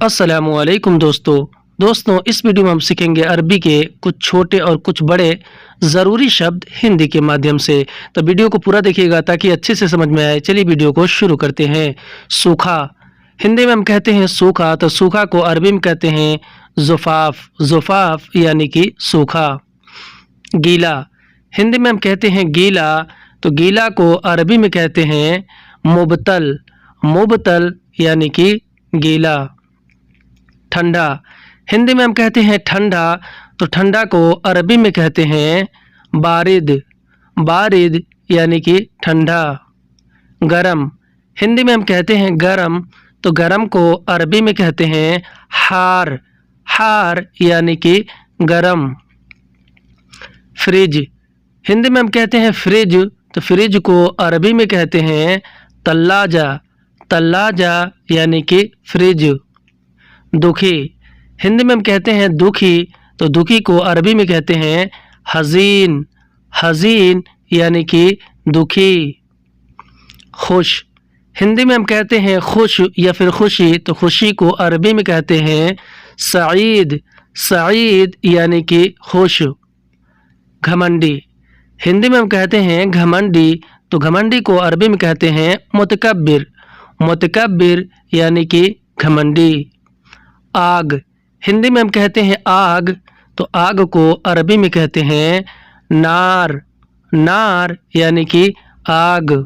अस्सलामुअलैकुम दोस्तों इस वीडियो में हम सीखेंगे अरबी के कुछ छोटे और कुछ बड़े ज़रूरी शब्द हिंदी के माध्यम से। तो वीडियो को पूरा देखिएगा ताकि अच्छे से समझ में आए। चलिए वीडियो को शुरू करते हैं। सूखा, हिंदी में हम कहते हैं सूखा, तो सूखा को अरबी में कहते हैं जुफाफ यानी कि सूखा। गीला, हिंदी में हम कहते हैं गीला, तो गीला को अरबी में कहते हैं मुबतल यानी कि गीला। ठंडा, हिंदी में हम कहते हैं ठंडा, तो ठंडा को अरबी में कहते हैं बारिद यानी कि ठंडा। गरम, हिंदी में हम कहते हैं गरम, तो गरम को अरबी में कहते हैं हार यानी कि गरम। फ्रिज, हिंदी में हम कहते हैं फ्रिज, तो फ्रिज को अरबी में कहते हैं तल्लाजा यानी कि फ्रिज। दुखी, हिंदी में हम कहते हैं दुखी, तो दुखी को अरबी में कहते हैं हज़ीन यानी कि दुखी। खुश, हिंदी में हम कहते हैं खुश या फिर खुशी, तो खुशी को अरबी में कहते हैं सईद यानी कि खुश। घमंडी, हिंदी में हम कहते हैं घमंडी, तो घमंडी को अरबी में कहते हैं मुतकब्बिर यानी कि घमंडी। आग, हिंदी में हम कहते हैं आग, तो आग को अरबी में कहते हैं नार यानी कि आग।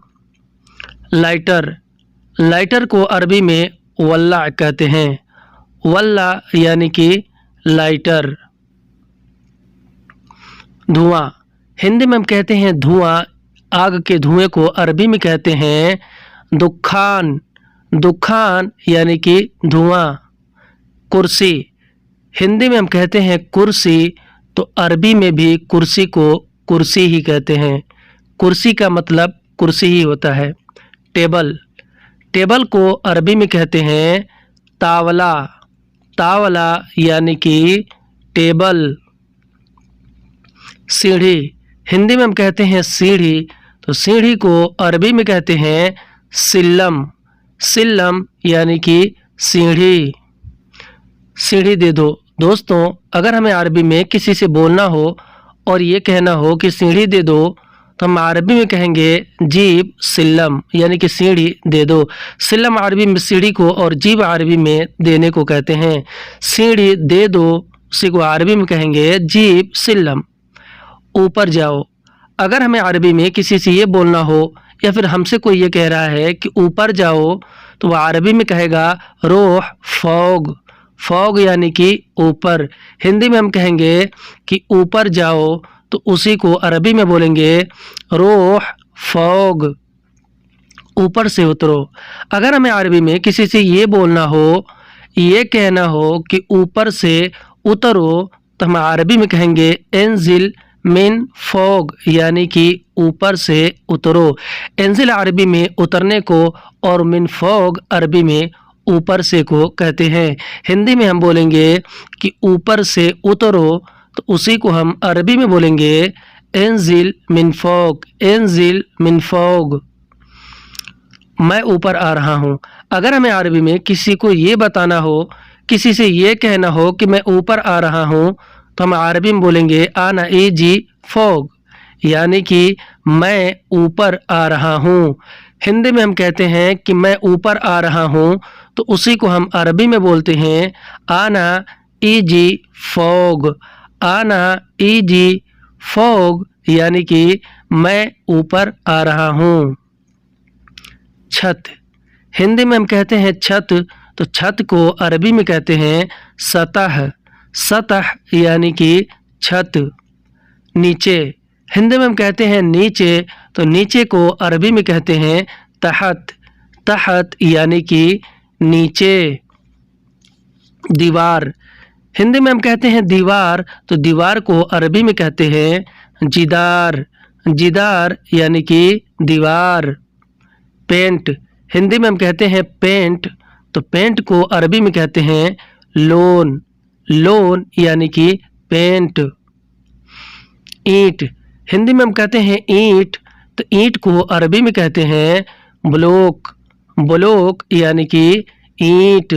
लाइटर को अरबी में वल्ला कहते हैं, वल्ला यानी कि लाइटर। धुआं, हिंदी में हम कहते हैं धुआं, आग के धुएं को अरबी में कहते हैं दुखान यानी कि धुआं। कुर्सी, हिंदी में हम कहते हैं कुर्सी, तो अरबी में भी कुर्सी को कुर्सी ही कहते हैं। कुर्सी का मतलब कुर्सी ही होता है। टेबल को अरबी में कहते हैं तावला यानी कि टेबल। सीढ़ी, हिंदी में हम कहते हैं सीढ़ी, तो सीढ़ी को अरबी में कहते हैं सिल्लम यानी कि सीढ़ी। सीढ़ी दे दो, दोस्तों अगर हमें अरबी में किसी से बोलना हो और ये कहना हो कि सीढ़ी दे दो, तो हम अरबी में कहेंगे जीब सिल्लम यानी कि सीढ़ी दे दो। सिल्लम अरबी में सीढ़ी को और जीब अरबी में देने को कहते हैं। सीढ़ी दे दो, उसी को अरबी में कहेंगे जीब सिल्लम। ऊपर जाओ, अगर हमें अरबी में किसी से ये बोलना हो या फिर हमसे कोई ये कह रहा है कि ऊपर जाओ, तो वह अरबी में कहेगा रोह फौग यानी कि ऊपर। हिंदी में हम कहेंगे कि ऊपर जाओ, तो उसी को अरबी में बोलेंगे रोह फौग, ऊपर से उतरो। अगर हमें अरबी में किसी से ये बोलना हो, ये कहना हो कि ऊपर से उतरो, तो हम अरबी में कहेंगे एंजिल मिन फौग यानी कि ऊपर से उतरो। एंजिल अरबी में उतरने को और मिन फौग अरबी में ऊपर से को कहते हैं। हिंदी में हम बोलेंगे कि ऊपर से उतरो, तो उसी को हम अरबी में बोलेंगे एंजिल मिन फौग। मैं ऊपर आ रहा हूँ, अगर हमें अरबी में किसी को ये बताना हो, किसी से ये कहना हो कि मैं ऊपर आ रहा हूँ, तो हम अरबी में बोलेंगे आना इजी फौग यानी कि मैं ऊपर आ रहा हूँ। हिंदी में हम कहते हैं कि मैं ऊपर आ रहा हूँ, तो उसी को हम अरबी में बोलते हैं आना इजी फौग यानी कि मैं ऊपर आ रहा हूँ। छत, हिंदी में हम कहते हैं छत, तो छत को अरबी में कहते हैं सतह यानी कि छत। नीचे, हिंदी में हम कहते हैं नीचे, तो नीचे को अरबी में कहते हैं तहत यानी कि नीचे। दीवार, हिंदी में हम कहते हैं दीवार, तो दीवार को अरबी में कहते हैं जिदार यानी कि दीवार। पेंट, हिंदी में हम कहते हैं पेंट, तो पेंट को अरबी में कहते हैं लोन यानी कि पेंट। ईंट, हिंदी में हम कहते हैं ईंट, तो ईंट को अरबी में कहते हैं ब्लॉक यानी कि ईंट।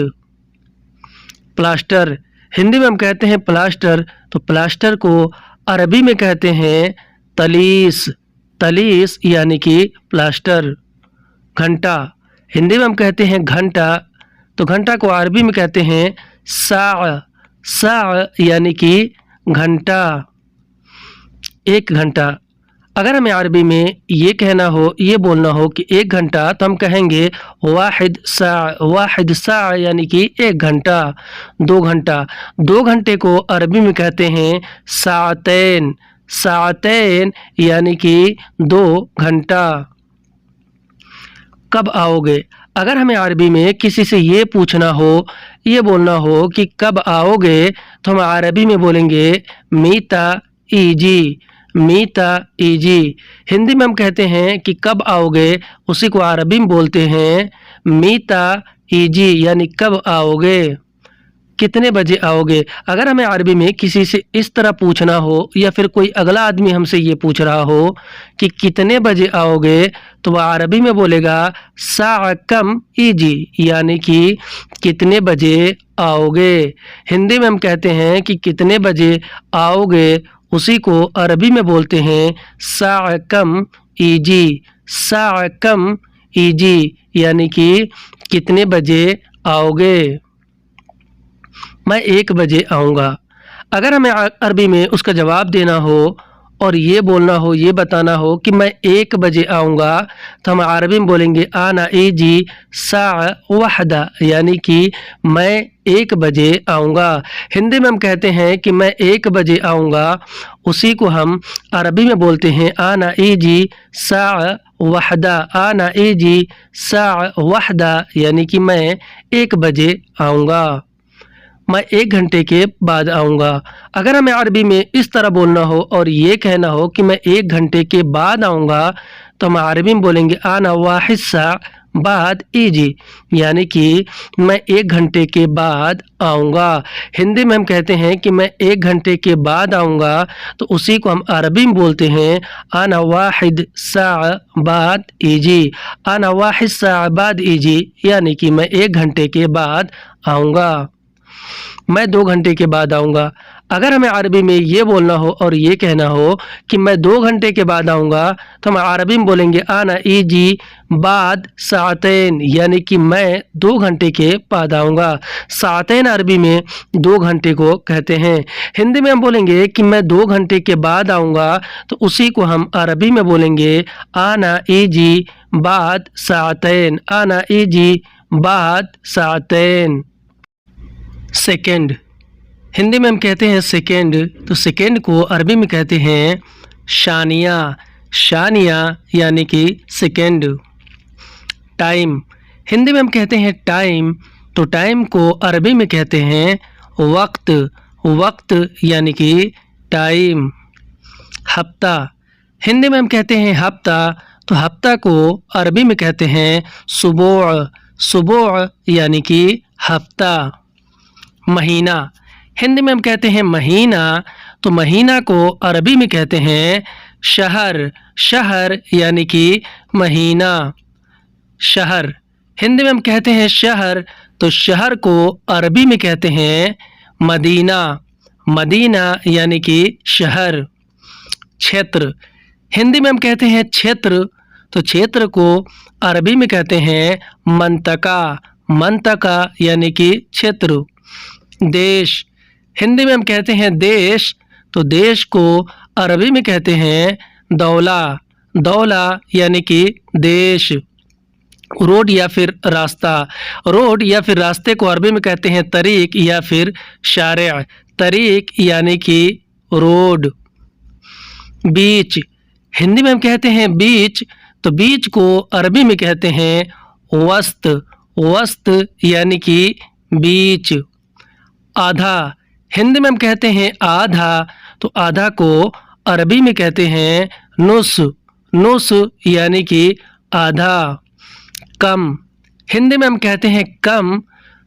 प्लास्टर, हिंदी में हम कहते हैं प्लास्टर, तो प्लास्टर को अरबी में कहते हैं तलीस, तलीस यानी कि प्लास्टर। घंटा, हिंदी में हम कहते हैं घंटा, तो घंटा को अरबी में कहते हैं सा, सा यानी कि घंटा, एक घंटा। अगर हमें अरबी में ये कहना हो, ये बोलना हो कि एक घंटा, तो हम कहेंगे वाहिद सा, वाहिद सा यानी कि एक घंटा। दो घंटा, दो घंटे को अरबी में कहते हैं सातैन, सातैन यानी कि दो घंटा। कब आओगे, अगर हमें अरबी में किसी से ये पूछना हो, ये बोलना हो कि कब आओगे, तो हम अरबी में बोलेंगे मीता ईजी, मीता ईजी। हिंदी में हम कहते हैं कि कब आओगे, उसी को अरबी में बोलते हैं मीता ईजी यानी कब आओगे, कितने बजे आओगे। अगर हमें अरबी में किसी से इस तरह पूछना हो या फिर कोई अगला आदमी हमसे ये पूछ रहा हो कि कितने बजे आओगे, तो वह अरबी में बोलेगा सा कम ईजी यानी कि कितने बजे आओगे। हिंदी में हम कहते हैं कि कितने बजे आओगे, उसी को अरबी में बोलते हैं सा कम ईजी, सा कम ईजी यानी कि कितने बजे आओगे। मैं 1 बजे आऊँगा, अगर हमें अरबी में उसका जवाब देना हो और ये बोलना हो, ये बताना हो कि मैं 1 बजे आऊँगा, तो हम अरबी में बोलेंगे आना ईजी सा वहदा यानी कि मैं 1 बजे आऊँगा। हिंदी में हम कहते हैं कि मैं 1 बजे आऊँगा, उसी को हम अरबी में बोलते हैं आना ईजी सा वहदा, आना ईजी सा वहदा यानी कि मैं 1 बजे आऊँगा, मैं 1 घंटे के बाद आऊँगा। अगर हमें अरबी में इस तरह बोलना हो और ये कहना हो कि मैं 1 घंटे के बाद आऊँगा, तो हम अरबी में बोलेंगे आना वाहिद सा बाद ईजी यानी कि मैं 1 घंटे के बाद आऊँगा। हिंदी में हम कहते हैं कि मैं 1 घंटे के बाद आऊँगा, तो उसी को हम अरबी में बोलते हैं आना वाहिद सा बाद ईजी, आना वाहिद सा बाद ईजी यानी कि मैं 1 घंटे के बाद आऊँगा, मैं 2 घंटे के बाद आऊँगा। अगर हमें अरबी में ये बोलना हो और ये कहना हो कि मैं 2 घंटे के बाद आऊँगा, तो हम अरबी में बोलेंगे आना ईजी बाद सातैन यानी कि मैं 2 घंटे के बाद आऊँगा। सातैन अरबी में 2 घंटे को कहते हैं। हिंदी में हम बोलेंगे कि मैं 2 घंटे के बाद आऊँगा, तो उसी को हम अरबी में बोलेंगे आना ईजी बाद सातैन, आना ईजी बाद सातैन। सेकेंड, हिंदी में हम कहते हैं सेकेंड, तो सेकेंड को अरबी में कहते हैं शानिया, शानिया यानी कि सेकेंड। टाइम, हिंदी में हम कहते हैं टाइम, तो टाइम को अरबी में कहते हैं वक्त, वक्त यानी कि टाइम। हफ्ता, हिंदी में हम कहते हैं हफ्ता, तो हफ्ता को अरबी में कहते हैं सुबोह, सुबोह यानी कि हफ्ता। महीना, हिंदी में हम कहते हैं महीना, तो महीना को अरबी में कहते हैं शहर, शहर यानी कि महीना। शहर, हिंदी में हम कहते हैं शहर, तो शहर को अरबी में कहते हैं मदीना, मदीना यानी कि शहर। क्षेत्र, हिंदी में हम कहते हैं क्षेत्र, तो क्षेत्र को अरबी में कहते हैं मंतका, मंतका यानी कि क्षेत्र। देश, हिंदी में हम कहते हैं देश, तो देश को अरबी में कहते हैं दौला, दौला यानी कि देश। रोड या फिर रास्ता, रोड या फिर रास्ते को अरबी में कहते हैं तरीक या फिर शारिअ, तरीक यानी कि रोड। बीच, हिंदी में हम कहते हैं बीच, तो बीच को अरबी में कहते हैं वस्त, वस्त यानी कि बीच। आधा, हिंदी में हम कहते हैं आधा, तो आधा को अरबी में कहते हैं नुस, नुस यानी कि आधा। कम, हिंदी में हम कहते हैं कम,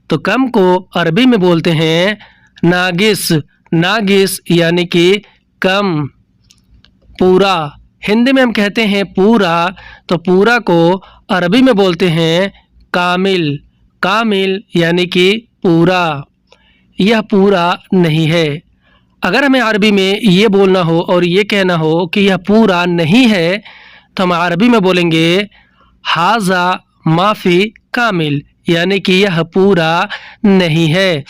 तो कम को अरबी में बोलते हैं नागिस, नागिस यानी कि कम। पूरा, हिंदी में हम कहते हैं पूरा, तो पूरा को अरबी में बोलते हैं कामिल, कामिल यानी कि पूरा। یہ پورا نہیں ہے۔ اگر ہمیں عربی میں یہ بولنا ہو اور یہ کہنا ہو کہ یہ پورا نہیں ہے تو ہم عربی میں بولیں گے ھذا ما فی کامل، یعنی کہ یہ پورا نہیں ہے۔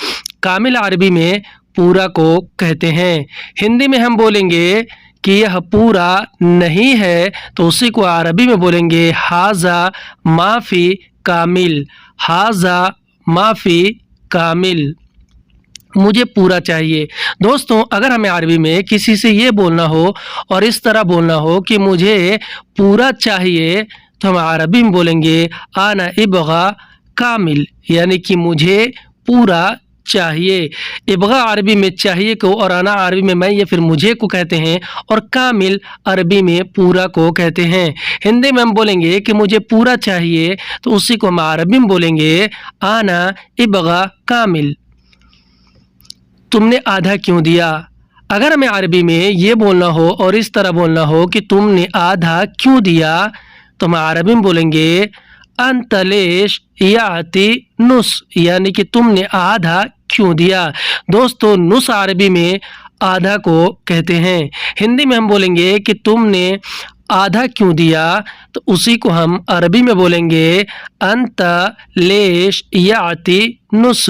کامل عربی میں پورا کو کہتے ہیں۔ ہندی میں ہم بولیں گے کہ یہ پورا نہیں ہے تو اسی کو عربی میں بولیں گے ھذا ما فی کامل، ھذا ما فی کامل، مجھے پورا چاہیے۔ دوستوں اگر ہمیں عربی میں کسی سے یہ بولنا ہو اور اس طرح بولنا ہو کہ مجھے پورا چاہیے تو ہم عربی میں بولیں گے انا ابغى کامل، یعنی کہ مجھے پورا چاہیے۔ ابغا عربی میں چاہیے کو اور انا عربی میں میں یا پھر مجھے کو کہتے ہیں، اور کامل عربی میں پورا کو کہتے ہیں۔ ہندی میں ہم بولیں گے کہ مجھے پورا چاہیے تو اسی کو ہم عربی میں بولیں گے انا ابغى کامل، تم نے آدھا کیوں دیا؟ اگر ہمیں عربی میں یہ بولنا ہو اور اس طرح بولنا ہو کہ تم نے آدھا کیوں دیا تو ہم عربی میں بولیں گے انت لیش یعطی نص، یعنی کہ تم نے آدھا کیوں دیا۔ دوستو نص عربی میں آدھا کو کہتے ہیں۔ ہندی میں ہم بولیں گے کہ تم نے آدھا کیوں دیا تو اسی کو ہم عربی میں بولیں گے انت لیش یعطی نص،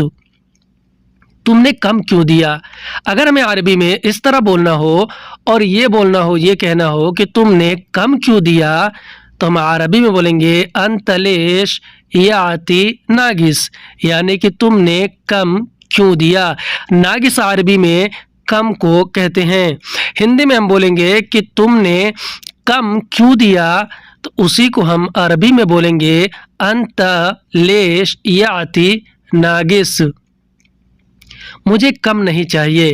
تم نے کم کیوں دیا۔ اگر ہمیں عربی میں اس طرح بولنا ہو اور یہ بولنا ہو، یہ کہنا ہو کہ تم نے کم کیوں دیا تو ہم عربی میں بولیں گے انت لیش یعطی ناقص، یعنی کہ تم نے کم کیوں دیا۔ ناقص عربی میں کم کو کہتے ہیں۔ ہندی میں ہم بولیں گے کہ تم نے کم کیوں دیا تو اسی کو ہم عربی میں بولیں گے انت لیش یعطی ناقص، مجھے کم نہیں چاہیے۔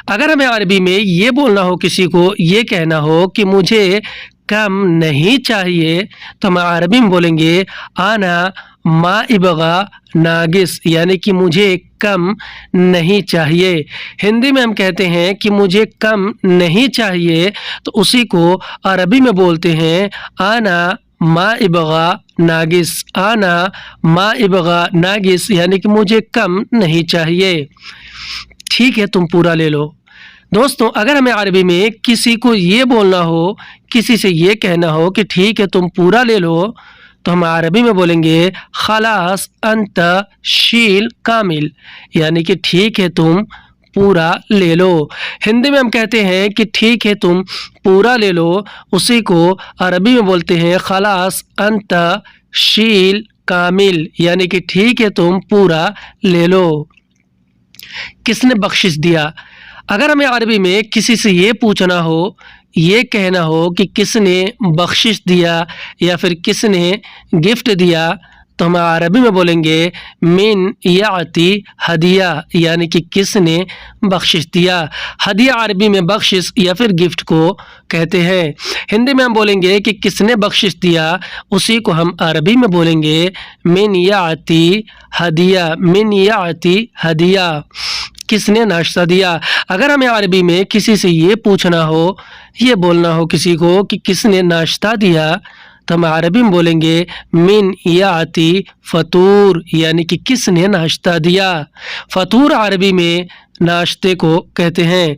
اگر ہمیں عربی میں یہ بولنا ہو، کسی کو یہ کہنا ہو کہ مجھے کم نہیں چاہیے تو ہم عربی میں بولیں گے انا ما ابغى ناقص، یعنی کہ مجھے کم نہیں چاہیے۔ ہندی میں ہم کہتے ہیں کہ مجھے کم نہیں چاہیے تو اسی کو عربی میں بولتے ہیں انا ما ابغى ناقص، انا ما ابغى ناقص، یعنی کہ مجھے کم نہیں چاہیے۔ ٹھیک ہے تم پورا لے لو۔ دوستوں اگر ہمیں عربی میں کسی کو یہ بولنا ہو، کسی سے یہ کہنا ہو کہ ٹھیک ہے تم پورا لے لو تو ہم عربی میں بولیں گے خلاص انت شیل کامل، یعنی کہ ٹھیک ہے تم پورا لے لو۔ ہندی میں ہم کہتے ہیں کہ ٹھیک ہے تم پورا لے لو، اسی کو عربی میں بولتے ہیں خلاص انت شیل کامل، یعنی کہ ٹھیک ہے تم پورا لے لو۔ کس نے بخشش دیا؟ اگر ہمیں عربی میں کسی سے یہ پوچھنا ہو، یہ کہنا ہو کہ کس نے بخشش دیا یا پھر کس نے گفٹ دیا تو ہم عربی میں بولیں گے من یعطی ہدیہ، یعنی کہ کس نے بخشش دیا۔ ہدیہ عربی میں بخشش یا پھر گفٹ کو کہتے ہیں۔ ہندی میں ہم بولیں گے کہ کس نے بخشش دیا، اسی کو ہم عربی میں بولیں گے من یعطی ہدیہ، من یعطی ہدیہ، کس نے ناشتہ دیا۔ اگر ہمیں عربی میں کسی سے یہ پوچھنا ہو، یہ بولنا ہو کسی کو کہ کس نے ناشتہ دیا تو ہم عربی میں بولیں گے من یعطی فطور، یعنی کہ کس نے ناشتہ دیا۔ فطور عربی میں ناشتے کو کہتے ہیں۔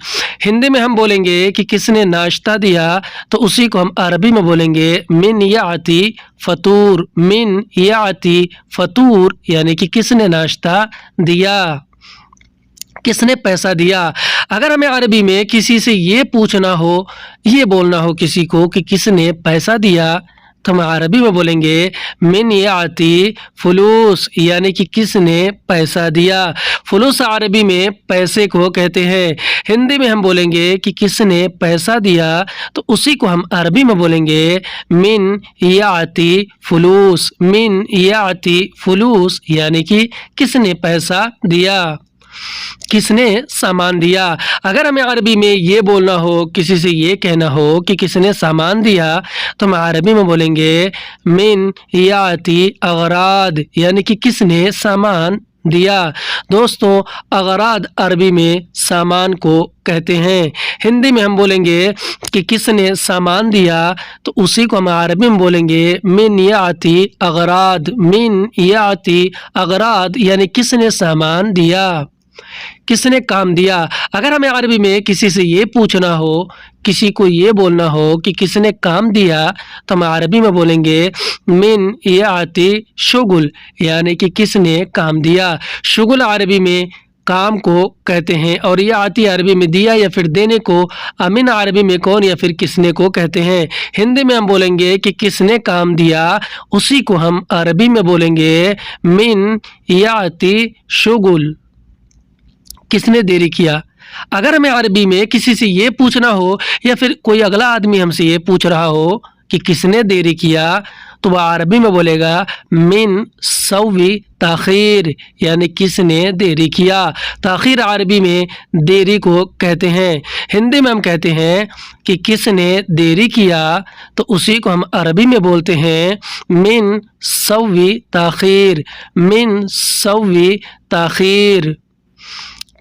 ہندی میں ہم بولیں گے کہ کس نے ناشتہ دیا تو اسی کو ہم عربی میں بولیں گے من یعطی فطور، من یعطی فطور، یعنی کہ کس نے ناشتہ دیا، کس نے پیسہ دیا۔ اگر ہمیں عربی میں کسی سے یہ پوچھنا ہو، یہ بولنا ہو کسی کو کہ کس نے پیسہ دیا تو ہم عربی میں بولیں گے من یعطی فلوس، یعنی کہ کس نے پیسہ دیا۔ فلوس عربی میں پیسے کو کہتے ہیں۔ ہندی میں ہم بولیں گے کہ کس نے پیسہ دیا تو اسی کو ہم عربی میں بولیں گے من یعطی فلوس، من یعطی فلوس، یعنی کہ کس نے پیسہ دیا، کس نے سامان دیا۔ اگر ہمیں عربی میں یہ بولنا ہو، کسی سے یہ کہنا ہو کہ کس نے سامان دیا تو ہم عربی میں بولیں گے من یعطی اغراض، یعنی کہ کس نے سامان دیا۔ دوستوں اغراض عربی میں سامان کو کہتے ہیں۔ ہندی میں ہم بولیں گے کہ کس نے سامان دیا تو اسی کو ہم عربی میں بولیں گے من یعطی اغراض، من یعطی اغراض، یعنی کس نے سامان دیا۔ किसने काम दिया। अगर हमें अरबी में किसी से ये पूछना हो, किसी को ये बोलना हो कि किसने काम दिया, तो हम अरबी में बोलेंगे मिन याती शुगुल, यानी कि किसने काम दिया। शुगुल अरबी में काम को कहते हैं और ये आती अरबी में दिया या फिर देने को अमीन अरबी में कौन या फिर किसने को कहते हैं। हिंदी में हम बोलेंगे कि किसने काम दिया, उसी को हम अरबी में बोलेंगे मिन याती शुगुल, किसने देरी किया। अगर हमें अरबी में किसी से ये पूछना हो या फिर कोई अगला आदमी हमसे ये पूछ रहा हो कि किसने देरी किया, तो वह अरबी में बोलेगा मिन सवी ताखीर, यानी किसने देरी किया। ताखीर अरबी में देरी को कहते हैं। हिंदी में हम कहते हैं कि किसने देरी किया, तो उसी को हम अरबी में बोलते हैं मिन सवी ताखीर, मिन सवी ताखीर,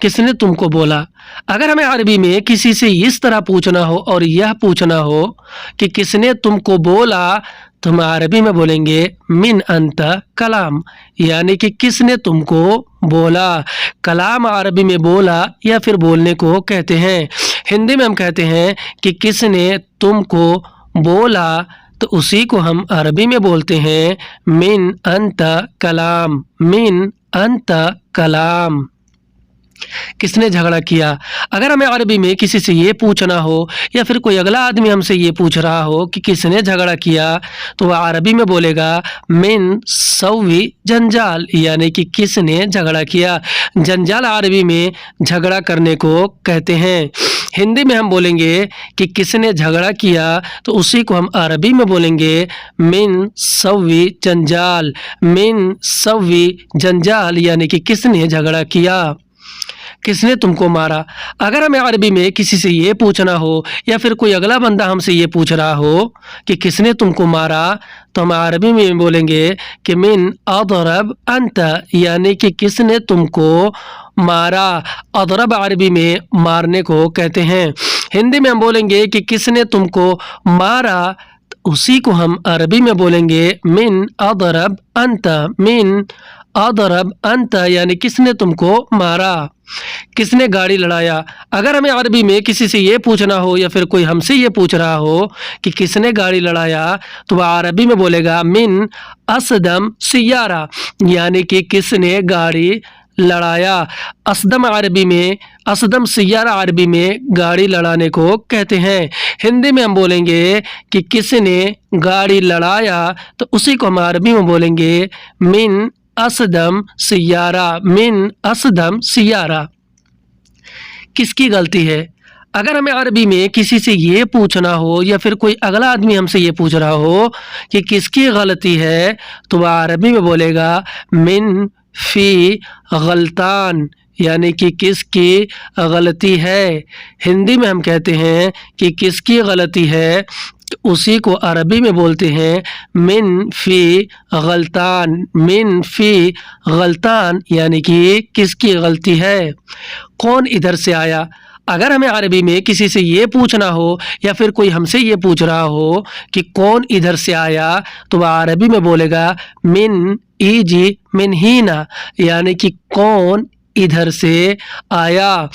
किसने तुमको बोला। अगर हमें अरबी में किसी से इस तरह पूछना हो और यह पूछना हो कि किसने तुमको बोला, तो हम अरबी में बोलेंगे मिन अंत कलाम, यानी कि किसने तुमको बोला। कलाम अरबी में बोला या फिर बोलने को कहते हैं। हिंदी में हम कहते हैं कि किसने तुमको बोला, तो उसी को हम अरबी में बोलते हैं मिन अंत कलाम, मिन अंत कलाम, किसने झगड़ा किया। अगर हमें अरबी में किसी से ये पूछना हो या फिर कोई अगला आदमी हमसे ये पूछ रहा हो कि किसने झगड़ा किया, तो वह अरबी में बोलेगा मिन सवी जंजाल, यानी कि किसने झगड़ा किया। जंजाल अरबी में झगड़ा करने को कहते हैं। हिंदी में हम बोलेंगे कि किसने झगड़ा किया, तो उसी को हम अरबी में बोलेंगे मिन सवी जंजाल, मिन सवी जंजाल, यानी कि किसने झगड़ा किया। किसने तुमको मारा। अगर हमें अरबी में किसी से ये पूछना हो या फिर कोई अगला बंदा हमसे ये पूछ रहा हो कि किसने तुमको मारा, तो हम अरबी में बोलेंगे कि मिन अदरब अंत, यानी कि किसने तुमको मारा। अदरब अरबी में मारने को कहते हैं। हिंदी में हम बोलेंगे कि किसने तुमको मारा, उसी को हम अरबी में बोलेंगे मिन अदरब अंत, मिन अदरब अंत, यानी किसने तुमको मारा। किसने गाड़ी लड़ाया। अगर हमें अरबी में किसी से ये पूछना हो या फिर कोई हमसे ये पूछ रहा हो कि किसने गाड़ी लड़ाया, तो वह अरबी में बोलेगा मिन असदम सियारा, यानी कि किसने गाड़ी लड़ाया। असदम अरबी में, असदम सियारा अरबी में गाड़ी लड़ाने को कहते हैं। हिंदी में हम बोलेंगे कि किसने गाड़ी लड़ाया, तो उसी को हम अरबी में बोलेंगे मिन असदम सियारा, मिन असदम सियारा। किसकी गलती है। अगर हमें अरबी में किसी से ये पूछना हो या फिर कोई अगला आदमी हमसे ये पूछ रहा हो कि किसकी गलती है, तो वह अरबी में बोलेगा मिन फी गलतान, यानी कि किसकी गलती है। हिंदी में हम कहते हैं कि किसकी गलती है, तो उसी को अरबी में बोलते हैं मिन फी गलतान, मिन फी गलतान, यानी कि किसकी गलती है। कौन इधर से आया। अगर हमें अरबी में किसी से ये पूछना हो या फिर कोई हमसे ये पूछ रहा हो कि कौन इधर से आया, तो वह अरबी में बोलेगा मिन ईजी मिन हीना, यानी कि कौन इधर से आया।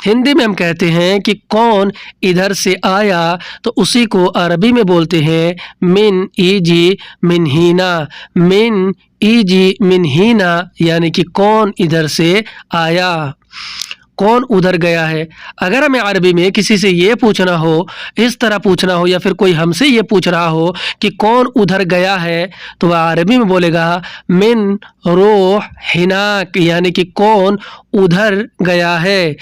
हिंदी में हम कहते हैं कि कौन इधर से आया, तो उसी को अरबी में बोलते हैं मिन ईजी मिन हीना, मिन ईजी मिन हीना, यानी कि कौन इधर से आया। कौन उधर गया है। अगर हमें अरबी में किसी से ये पूछना हो, इस तरह पूछना हो या फिर कोई हमसे ये पूछ रहा हो कि कौन उधर गया है, तो वह अरबी में बोलेगा मिन रोह हिनाक, यानी कि कौन उधर गया है।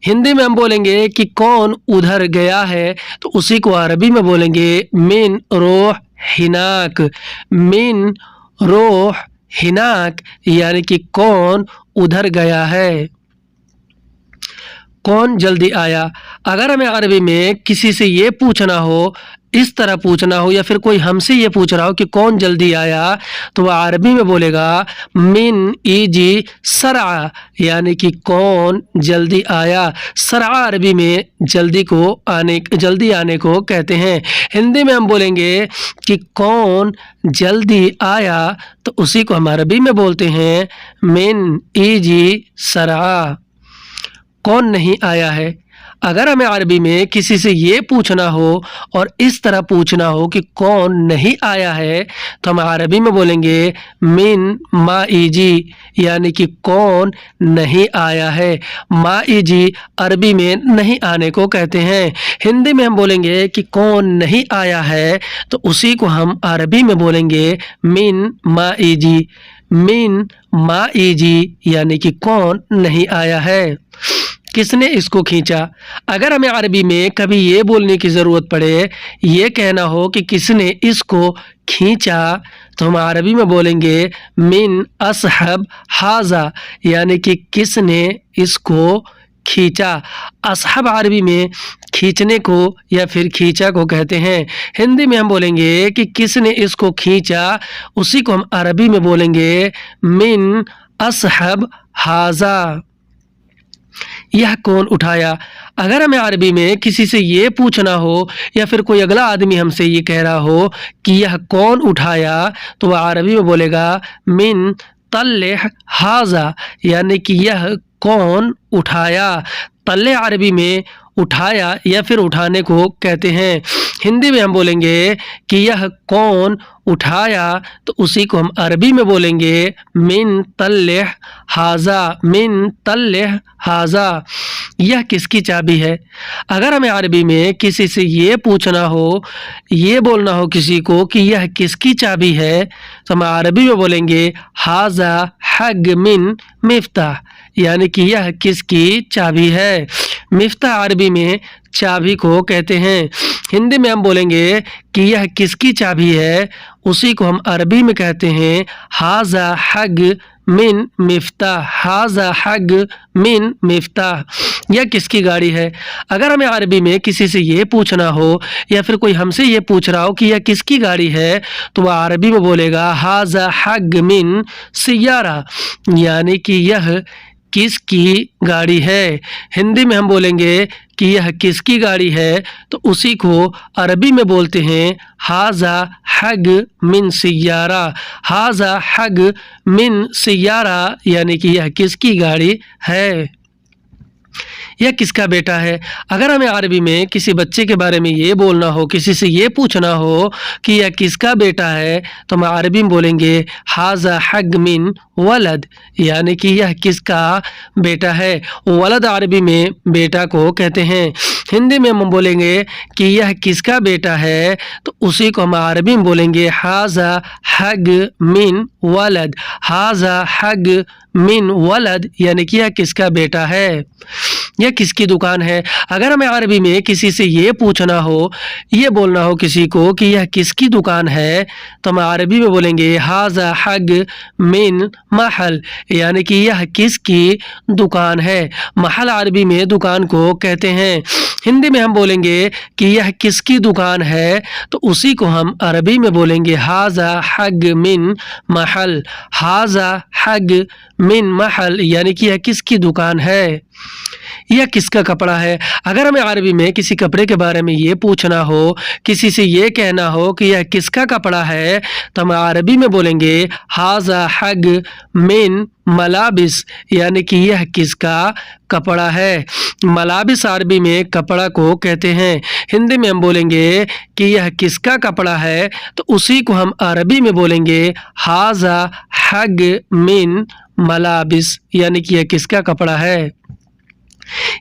हिंदी में हम बोलेंगे कि कौन उधर गया है, तो उसी को अरबी में बोलेंगे मिन रोह हिनाक, मिन रोह हिनाक, यानी कि कौन उधर गया है। कौन जल्दी आया। अगर हमें अरबी में किसी से ये पूछना हो, इस तरह पूछना हो या फिर कोई हमसे ये पूछ रहा हो कि कौन जल्दी आया, तो वह अरबी में बोलेगा मिन ईजी सरा, यानी कि कौन जल्दी आया। सरा अरबी में जल्दी आने को कहते हैं। हिंदी में हम बोलेंगे कि कौन जल्दी आया, तो उसी को हम अरबी में बोलते हैं मिन ईजी सरा। कौन नहीं आया है। अगर हमें अरबी में किसी से ये पूछना हो और इस तरह पूछना हो कि कौन नहीं आया है, तो हम अरबी में बोलेंगे मिन माइजी, यानी कि कौन नहीं आया है। माइजी अरबी में नहीं आने को कहते हैं। हिंदी में हम बोलेंगे कि कौन नहीं आया है, तो उसी को हम अरबी में बोलेंगे मिन माइजी। मिन माइजी यानी कि कौन नहीं आया है। किसने इसको खींचा। अगर हमें अरबी में कभी ये बोलने की ज़रूरत पड़े, ये कहना हो कि किसने इसको खींचा, तो हम अरबी में बोलेंगे मिन असहब हाजा, यानी कि किसने इसको खींचा। असहब अरबी में खींचने को या फिर खींचा को कहते हैं। हिंदी में हम बोलेंगे कि किसने इसको खींचा, उसी को हम अरबी में बोलेंगे मिन असहब हाजा। यह कौन उठाया। अगर हमें अरबी में किसी से ये पूछना हो या फिर कोई अगला आदमी हमसे ये कह रहा हो कि यह कौन उठाया, तो वह अरबी में बोलेगा मिन तल्लेह हाजा, यानी कि यह कौन उठाया। तल्ले अरबी में उठाया या फिर उठाने को कहते हैं। हिंदी में हम बोलेंगे कि यह कौन उठाया, तो उसी को हम अरबी में बोलेंगे मिन तल्लेह हाजा। मिन तल्लेह हाजा। यह किसकी चाबी है। अगर हमें अरबी में किसी से ये पूछना हो, ये बोलना हो किसी को कि यह किसकी चाबी है, तो हम अरबी में बोलेंगे हाजा हग मिन मिफ्ताह, यानी कि यह किसकी चाबी है। मिफ्ताह अरबी में चाबी को कहते हैं। हिंदी में हम बोलेंगे कि यह किसकी चाबी है, उसी को हम अरबी में कहते हैं हाजा हग मिन मिफ्ताह। हाजा हग मिन मिफ्ताह। यह किसकी गाड़ी है। अगर हमें अरबी में किसी से ये पूछना हो या फिर कोई हमसे ये पूछ रहा हो कि यह किसकी गाड़ी है, तो वह अरबी में बोलेगा हाजा हग मिन सियारा, यानी कि यह किसकी गाड़ी है। हिंदी में हम बोलेंगे कि यह किसकी गाड़ी है, तो उसी को अरबी में बोलते हैं हाजा हग मिन सियारा। हाजा हग मिन सियारा, यानी कि यह किसकी गाड़ी है। यह किसका बेटा है। अगर हमें अरबी में किसी बच्चे के बारे में ये बोलना हो, किसी से ये पूछना हो कि यह किसका बेटा है, तो हम अरबी में बोलेंगे हाजा हग मिन वलद, यानी कि यह किसका बेटा है। वलद अरबी में बेटा को कहते हैं। हिंदी में हम बोलेंगे कि यह किसका बेटा है, तो उसी को हम अरबी में बोलेंगे हाजा हग मिन वलद। हाजा हग मिन वलद, यानी कि यह किसका बेटा है। यह किसकी दुकान है। अगर हमें अरबी में किसी से ये पूछना हो, ये बोलना हो किसी को कि यह किसकी दुकान है, तो हम अरबी में बोलेंगे हाजा हग मिन महल, यानी कि यह किसकी दुकान है। महल अरबी में दुकान को कहते हैं। हिंदी में हम बोलेंगे कि यह किसकी दुकान है, तो उसी को हम अरबी में बोलेंगे हाजा हग मिन महल। हाजा हग मिन महल, यानी कि यह किसकी दुकान है। यह किसका कपड़ा है। अगर हमें अरबी में किसी कपड़े के बारे में ये पूछना हो, किसी से ये कहना हो कि यह किसका कपड़ा है, तो हम अरबी में बोलेंगे हाजा हग मिन मलाबिस, यानी कि यह किसका कपड़ा है। मलाबिस अरबी में कपड़ा को कहते हैं। हिंदी में हम बोलेंगे कि यह किसका कपड़ा है, तो उसी को हम अरबी में बोलेंगे हाजा हग मिन मलाबिस, यानी कि यह किसका कपड़ा है।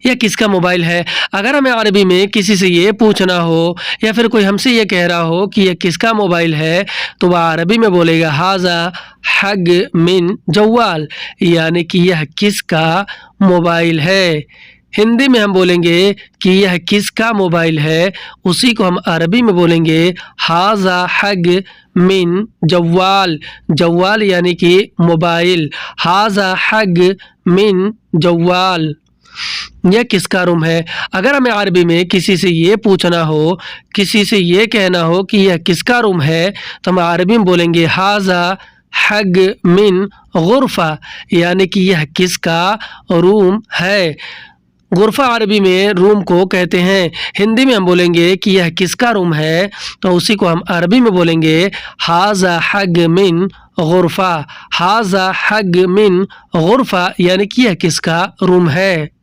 यह किसका मोबाइल है। अगर हमें अरबी में किसी से ये पूछना हो या फिर कोई हमसे ये कह रहा हो कि यह किसका मोबाइल है, तो वह अरबी में बोलेगा हाजा हग मिन जवाल, यानी कि यह किसका मोबाइल है। हिंदी में हम बोलेंगे कि यह किसका मोबाइल है, उसी को हम अरबी में बोलेंगे हाजा हग मिन जवाल। जवाल यानी कि मोबाइल। हाजा हग मिन जवाल। यह किसका रूम है। अगर हमें अरबी में किसी से ये पूछना हो, किसी से ये कहना हो कि यह किसका रूम है, तो हम अरबी में बोलेंगे हाजा हग मिन गुरफा, यानी कि यह किसका रूम है। गुरफा अरबी में रूम को कहते हैं। हिंदी में हम बोलेंगे कि यह किसका रूम है, तो उसी को हम अरबी में बोलेंगे हाजा हग मिन गुरफा। हाजा हग मिन गुरफा, यानी कि यह किसका रूम है।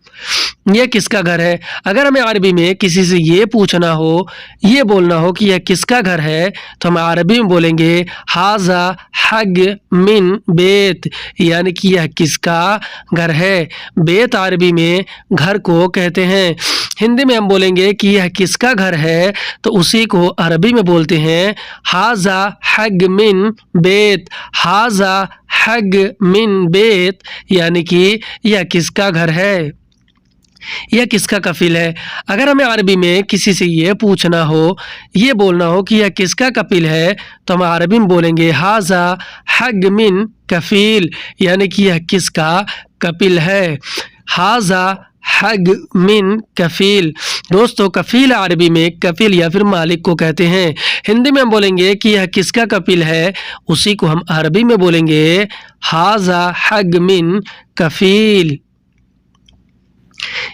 यह किसका घर है। अगर हमें अरबी में किसी से ये पूछना हो, ये बोलना हो कि यह किसका घर है, तो हम अरबी में बोलेंगे हाजा हग मिन बेत, यानी कि यह किसका घर है। बेत अरबी में घर को कहते हैं। हिंदी में हम बोलेंगे कि यह किसका घर है, तो उसी को अरबी में बोलते हैं हाजा हग मिन बेत। हाजा हग मिन बेत, यानी कि यह किसका घर है, यह किसका कफिल है। अगर हमें अरबी में किसी से ये पूछना हो, ये बोलना हो कि यह किसका कपिल है, तो हम अरबी में बोलेंगे हाजा हग मिन कफील, यानी कि यह किसका कपिल है। हाजा हग मिन कफील। दोस्तों, कफील अरबी में कफिल या फिर मालिक को कहते हैं। हिंदी में हम बोलेंगे कि यह किसका कपिल है, उसी को हम अरबी में बोलेंगे हाजा हग मिन कफील।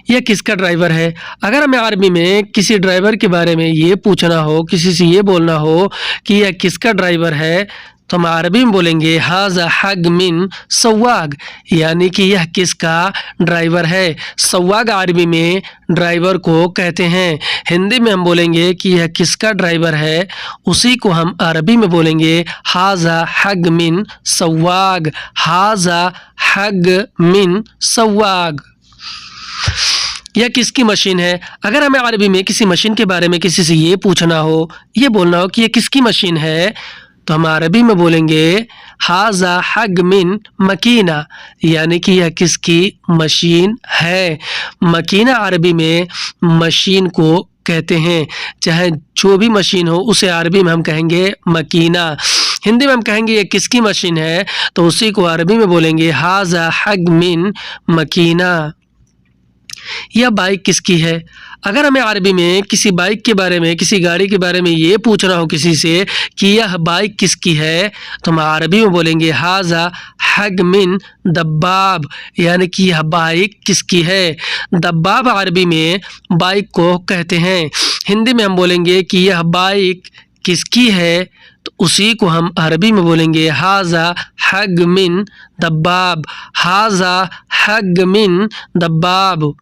यह किसका ड्राइवर है। अगर हमें अरबी में किसी ड्राइवर के बारे में ये पूछना हो, किसी से ये बोलना हो कि यह किसका ड्राइवर है, तो हम अरबी में बोलेंगे हाजा हग मिन सवाग, यानी कि यह किसका ड्राइवर है। सवाग अरबी में ड्राइवर को कहते हैं। हिंदी में हम बोलेंगे कि यह किसका ड्राइवर है, उसी को हम अरबी में बोलेंगे हाजा हग मिन सवाग। हाजा हग मिन सवाग। यह किसकी मशीन है। अगर हमें अरबी में किसी मशीन के बारे में किसी से ये पूछना हो, ये बोलना हो कि यह किसकी मशीन है, तो हम अरबी में बोलेंगे हाजा हग मिन मकीना, यानी कि यह किसकी मशीन है। मकीना अरबी में मशीन को कहते हैं। चाहे जो भी मशीन हो उसे अरबी में हम कहेंगे मकीना। हिंदी में हम कहेंगे ये किसकी मशीन है, तो उसी को अरबी में बोलेंगे हाजा हग मिन मकीना। यह बाइक किसकी है। अगर हमें अरबी में किसी बाइक के बारे में, किसी गाड़ी के बारे में ये पूछना हो किसी से कि यह बाइक किसकी है, तो हम अरबी में बोलेंगे हाजा हग मिन दब्बाब, यानी कि यह बाइक किसकी है। दब्बाब अरबी में बाइक को कहते हैं। हिंदी में हम बोलेंगे कि यह बाइक किसकी है, तो उसी को हम अरबी में बोलेंगे हाजा हग मिन दब्बाब। हाजा हग मिन दब्बाब।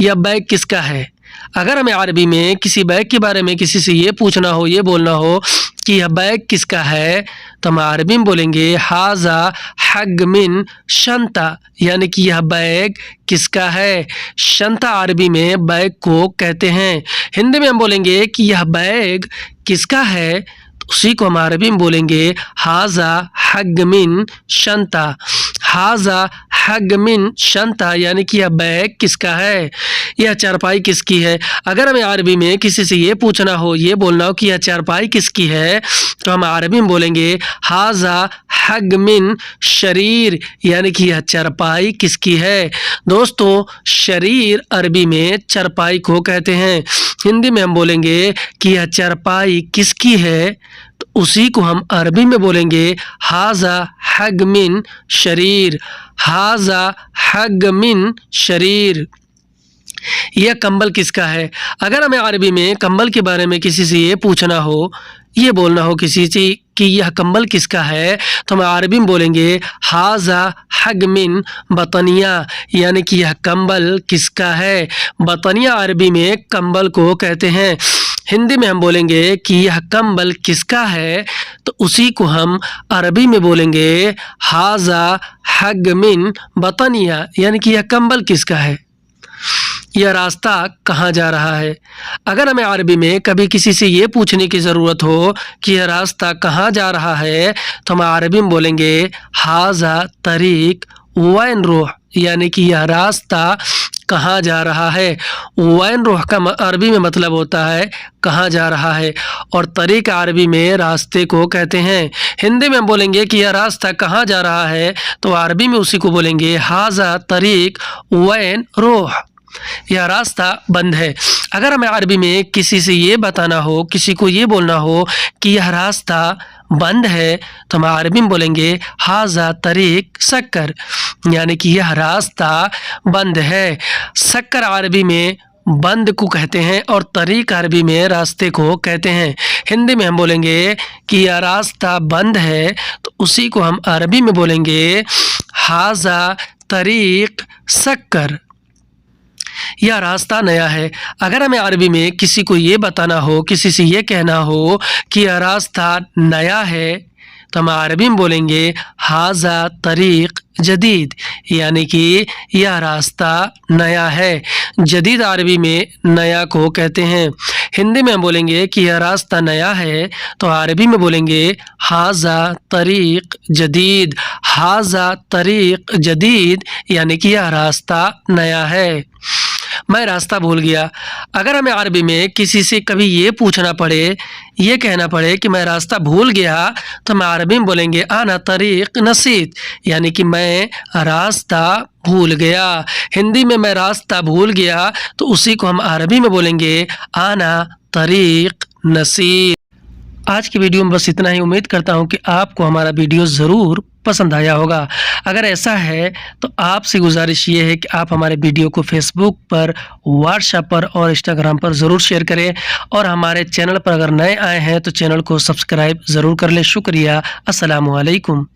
यह बैग किसका है। अगर हमें अरबी में किसी बैग के बारे में किसी से ये पूछना हो, ये बोलना हो कि यह बैग किसका है, तो हम अरबी में बोलेंगे हाजा हग मिन शंता, यानी कि यह बैग किसका है। शंता अरबी में बैग को कहते हैं। हिंदी में हम बोलेंगे कि यह बैग किसका है, उसी को हम अरबी में बोलेंगे हाजा हग मिन शंता। हाजा हग मिन शंता, यानी कि यह बैग किसका है। यह चारपाई किसकी है। अगर हमें अरबी में किसी से ये पूछना हो, ये बोलना हो कि यह चारपाई किसकी है, तो हम अरबी में बोलेंगे हाजा हग मिन शरीर, यानी कि यह चारपाई किसकी है। दोस्तों, शरीर अरबी में चारपाई को कहते हैं। हिंदी में हम बोलेंगे कि यह चारपाई किसकी है, तो उसी को हम अरबी में बोलेंगे हाजा हग मिन शरीर। हाजा हग मिन शरीर। यह कंबल किसका है। अगर हमें अरबी में कंबल के बारे में किसी से ये पूछना हो, ये बोलना हो किसी से कि यह कंबल किसका है, तो हम अरबी में बोलेंगे हाजा हग मिन बतनिया, यानी कि यह कंबल किसका है। बतनिया अरबी में कंबल को कहते हैं। हिंदी में हम बोलेंगे कि यह कंबल किसका है, तो उसी को हम अरबी में बोलेंगे हाजा हग मिन बतनिया, यानी कि यह कंबल किसका है। यह रास्ता कहाँ जा रहा है। अगर हमें अरबी में कभी किसी से ये पूछने की ज़रूरत हो कि यह रास्ता कहाँ जा रहा है, तो हम अरबी में बोलेंगे हाजा तरीक वैन रोह, यानी कि यह रास्ता कहाँ जा रहा है। वैन रोह का अरबी में मतलब होता है कहाँ जा रहा है, और तरीक अरबी में रास्ते को कहते हैं। हिंदी में हम बोलेंगे कि यह रास्ता कहाँ जा रहा है, तो अरबी में उसी को बोलेंगे हाजा तरीक वैन रोह। यह रास्ता बंद है। अगर हमें अरबी में किसी से ये बताना हो, किसी को ये बोलना हो कि यह रास्ता बंद है, तो हम अरबी में बोलेंगे हाजा तरीक शक्कर, यानी कि यह रास्ता बंद है। शक्कर अरबी में बंद को कहते हैं और तरीक अरबी में रास्ते को कहते हैं। हिंदी में हम बोलेंगे कि यह रास्ता बंद है, तो उसी को हम अरबी में बोलेंगे हाजा तरीक शक्कर। या रास्ता नया है। अगर हमें अरबी में किसी को ये बताना हो, किसी से ये कहना हो कि यह रास्ता नया है, तो हम अरबी में बोलेंगे हाजा तरीक जदीद, यानी कि यह रास्ता नया है। जदीद अरबी में नया को कहते हैं। हिंदी में हम बोलेंगे कि यह रास्ता नया है, तो अरबी में बोलेंगे हाजा तरीक जदीद। हाजा तरीक जदीद यानी कि यह रास्ता नया है। मैं रास्ता भूल गया। अगर हमें अरबी में किसी से कभी ये पूछना पड़े, ये कहना पड़े कि मैं रास्ता भूल गया, तो हम अरबी में बोलेंगे आना तरीक नसीत, यानी कि मैं रास्ता भूल गया। हिंदी में मैं रास्ता भूल गया, तो उसी को हम अरबी में बोलेंगे आना तरीक नसीत। आज की वीडियो में बस इतना ही। उम्मीद करता हूँ कि आपको हमारा वीडियो ज़रूर पसंद आया होगा। अगर ऐसा है तो आपसे गुजारिश ये है कि आप हमारे वीडियो को फेसबुक पर, व्हाट्सएप पर और इंस्टाग्राम पर ज़रूर शेयर करें, और हमारे चैनल पर अगर नए आए हैं तो चैनल को सब्सक्राइब ज़रूर कर लें। शुक्रिया। अस्सलामु अलैकुम।